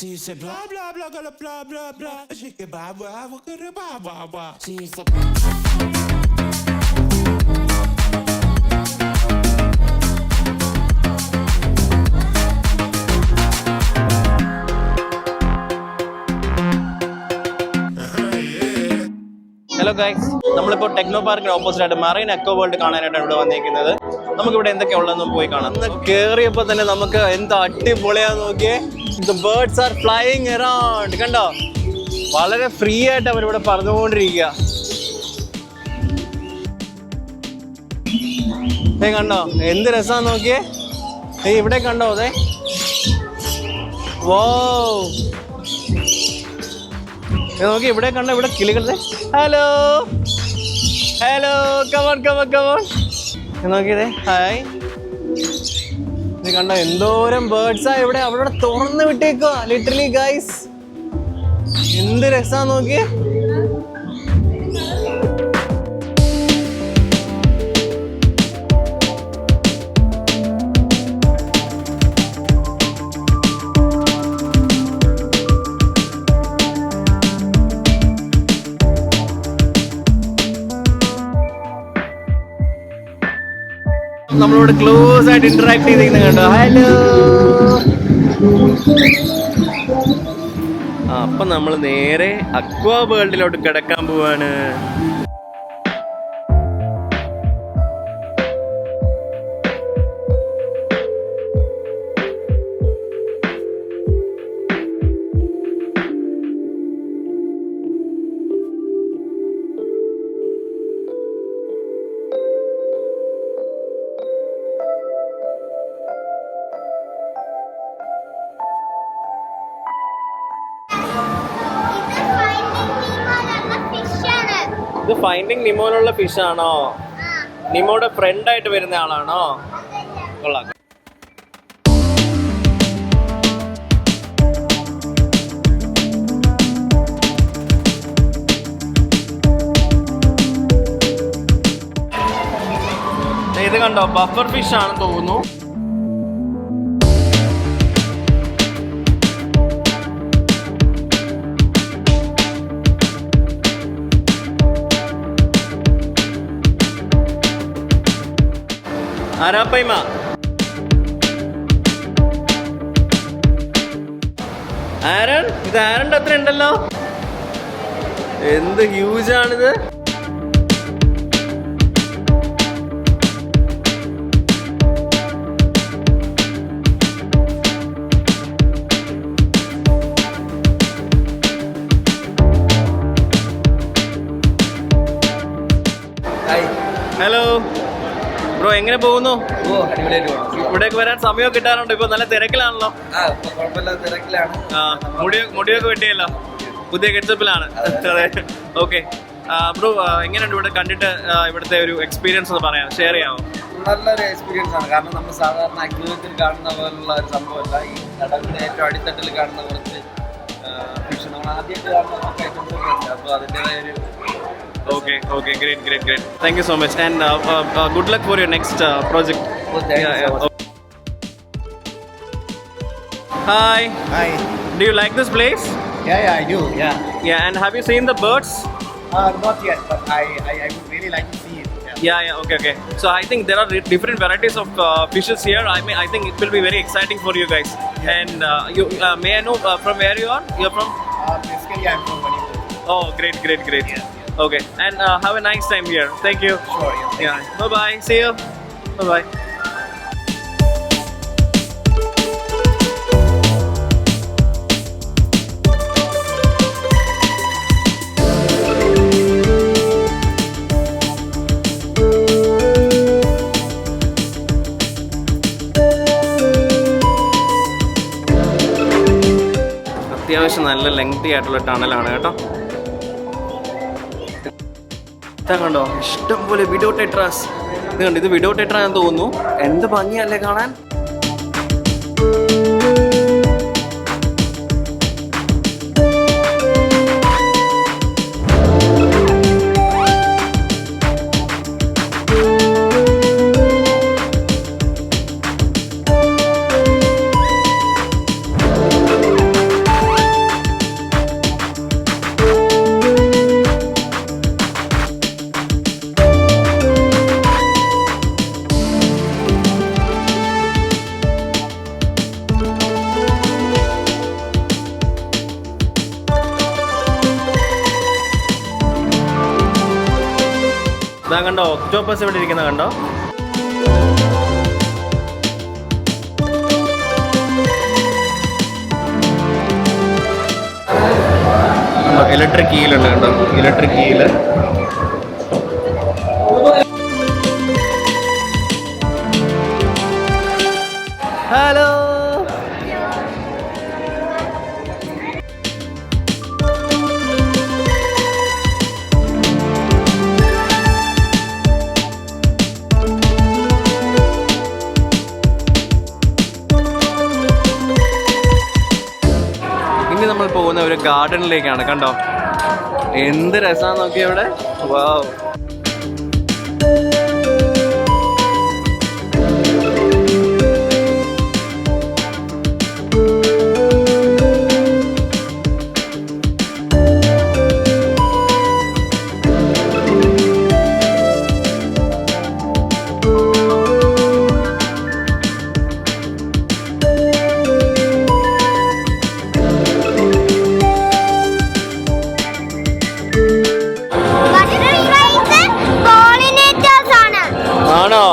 She said blah blah blah blah blah blah blah. She said blah blah blah blah blah blah. She said. Hello guys, നമ്മളിപ്പോൾ techno പാർക്കിന് opposite ആയിട്ട് marine aqua world കാണാനായിട്ടാണ് ഇവിടെ വന്നിരിക്കുന്നത്. നമുക്കിവിടെ എന്തൊക്കെയുള്ളതെന്ന് പോയി കാണാം. ഇന്ന് കയറിയപ്പോൾ തന്നെ നമുക്ക് എന്താ അടിപൊളിയാന്ന് നോക്കിയേ. The birds are flying around. കണ്ടോ, വളരെ ഫ്രീ ആയിട്ട് അവരിവിടെ പറന്നുകൊണ്ടിരിക്കുക. കണ്ടോ എന്ത് രസമാന്ന് നോക്കിയേ. ഇവിടെ കണ്ടോ അതെ. വോ നോക്കി ഇവിടെ കണ്ടോ, ഇവിടെ കിളികളുടെ hello hello come on come on come on നോക്കിയതേ. ഹായ്, ഇത് കണ്ടോ എന്തോരം ബേർഡ്സാ ഇവിടെ. അവിടെ തുറന്ന് വിട്ടേക്കുക ലിറ്ററലി ഗൈസ്. എന്ത് രസാ നോക്കിയേ. നമ്മളോട് ക്ലോസ് ആയിട്ട് ഇന്ററാക്ട് ചെയ്തിരിക്കുന്നത് കണ്ടോ. ഹലോ. അപ്പൊ നമ്മൾ നേരെ അക്വാ വേൾഡിലോട്ട് കിടക്കാൻ പോവാണ്. ഇത് ഫൈൻഡിങ് നിമോയിലുള്ള ഫിഷ് ആണോ? നിമോയുടെ ഫ്രണ്ട് ആയിട്ട് വരുന്ന ആളാണോ? കൊള്ളാം. ഇത് കണ്ടോ, ബഫർ ഫിഷ് ആണെന്ന് തോന്നുന്നു. ആരാപ്പൈമ. ആരൺ, ഇത് ആരണ്ട് അത്ര ഉണ്ടല്ലോ. എന്ത് ഹ്യൂജ് ആണിത്. ഹലോ ബ്രോ, എങ്ങനെ പോകുന്നു? ഇവിടേക്ക് വരാൻ സമയം കിട്ടാറുണ്ട്? ഇപ്പൊ നല്ല തിരക്കിലാണല്ലോ. മുടിയൊക്കെ വെട്ടിയല്ലോ, പുതിയ ഗെറ്റപ്പിലാണ്. അതെ, ഓക്കെ ബ്രോ, എങ്ങനെയുണ്ട് ഇവിടെ കണ്ടിട്ട്? ഇവിടുത്തെ ഒരു എക്സ്പീരിയൻസ് ഒന്ന് പറയാം, ഷെയർ ചെയ്യാമോ? നല്ലൊരു എക്സ്പീരിയൻസ് ആണ്. കാരണം നമ്മൾ സാധാരണ അക്വേറിയത്തിൽ കാണുന്ന പോലുള്ള ഒരു സംഭവമല്ല. ഈ കടലിന്റെ ഏറ്റവും അടിത്തട്ടിൽ കാണുന്ന കുറച്ച് ഫിഷ് നമ്മൾ ആദ്യമായിട്ട് കാണുന്ന ഐറ്റംസ് ഒക്കെ ഉണ്ട്. അപ്പോൾ അതിൻ്റെതായ ഒരു Okay, great. Thank you so much, and good luck for your next project. Hi. Do you like this place? Yeah, I do. Yeah, and have you seen the birds? Not yet, but I would really like to see it. Yeah. Okay. So I think there are different varieties of fishes here. I think it will be very exciting for you guys. Yeah. And you may I know from where you are? You're from? Basically, I'm from Manipur. Oh, great. Yeah. Okay, and have a nice time here. Thank you. Sure. Yeah. Bye. See you. Bye. അത്യാവശ്യം നല്ല lengthy ആയിട്ടുള്ള ടണലാണ് കേട്ടോ. കണ്ടോ, ഇഷ്ടം പോലെ widow tetras. ഇത് കണ്ടോ, ഇത് വിഡോ ടെട്രാ എന്ന് തോന്നുന്നു. എന്ത് ഭംഗിയല്ലേ കാണാൻ. ഇതാ കണ്ടോ, ഒക്ടോപ്പസ് ഇവിടെ ഇരിക്കുന്ന കണ്ടോ. ഇലക്ട്രിക് ഈലുണ്ട് കണ്ടോ, ഇലക്ട്രിക് ഈല്. ഹലോ. ഇനി നമ്മൾ പോകുന്ന ഒരു ഗാർഡനിലേക്കാണ്. കണ്ടോ എന്ത് രസമാണെന്ന് നോക്കിയ ഇവിടെ. വാവ്. ആണോ?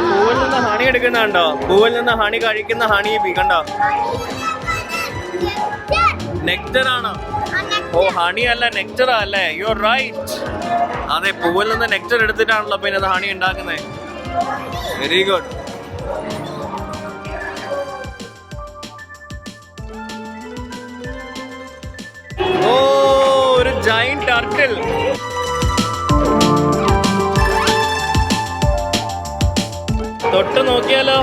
പൂവിൽ നിന്ന് ഹണി എടുക്കുന്നുണ്ടോ? പൂവിൽ നിന്ന് ഹണി കഴിക്കുന്ന ഹണി ബി കണ്ടോ. നെക്ടർ ആണോ? ഓ ഹണി അല്ല, നെക്ടറാ അല്ലേ? You are right. അതെ, പൂവിൽ നിന്ന് നെക്ടർ എടുത്തിട്ടാണല്ലോ പിന്നെ അത് ഹണി ഉണ്ടാക്കുന്നത്. Very good. ഓ ഒരു ജൈന്റ് ടർട്ടിൽ. തൊട്ട് നോക്കിയാലോ.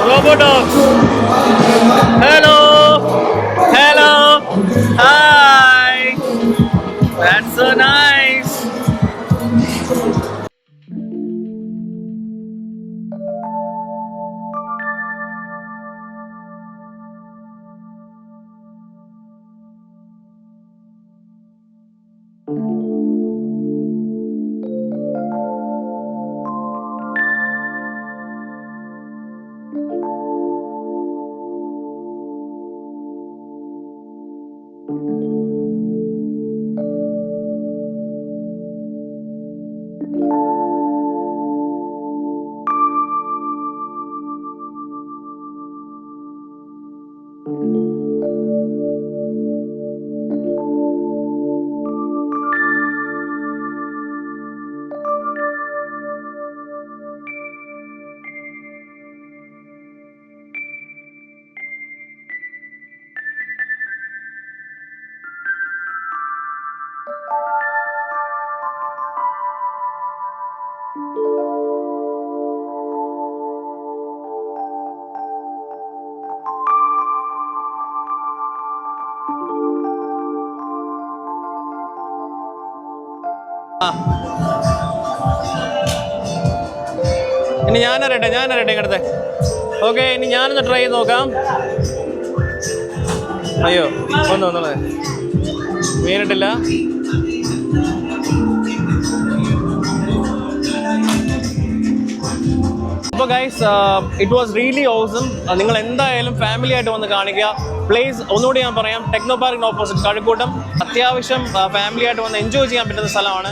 Robodogs. Hello. Hello. Hi. That's so nice. ഇനി ഞാനറിയട്ടെ ഇങ്ങനത്തെ. ഓക്കെ, ഇനി ഞാനൊന്ന് ട്രൈ ചെയ്ത് നോക്കാം. അയ്യോ ഒന്നുള്ളത് വീണിട്ടില്ല. അപ്പോൾ guys, it was really awesome. നിങ്ങൾ എന്തായാലും ഫാമിലി ആയിട്ട് വന്ന് കാണിക്കുക. പ്ലേസ് ഒന്നുകൂടി ഞാൻ പറയാം, ടെക്നോ പാർക്കിന് ഓപ്പോസിറ്റ് കഴക്കൂട്ടം. അത്യാവശ്യം ഫാമിലി ആയിട്ട് വന്ന് എൻജോയ് ചെയ്യാൻ പറ്റുന്ന സ്ഥലമാണ്.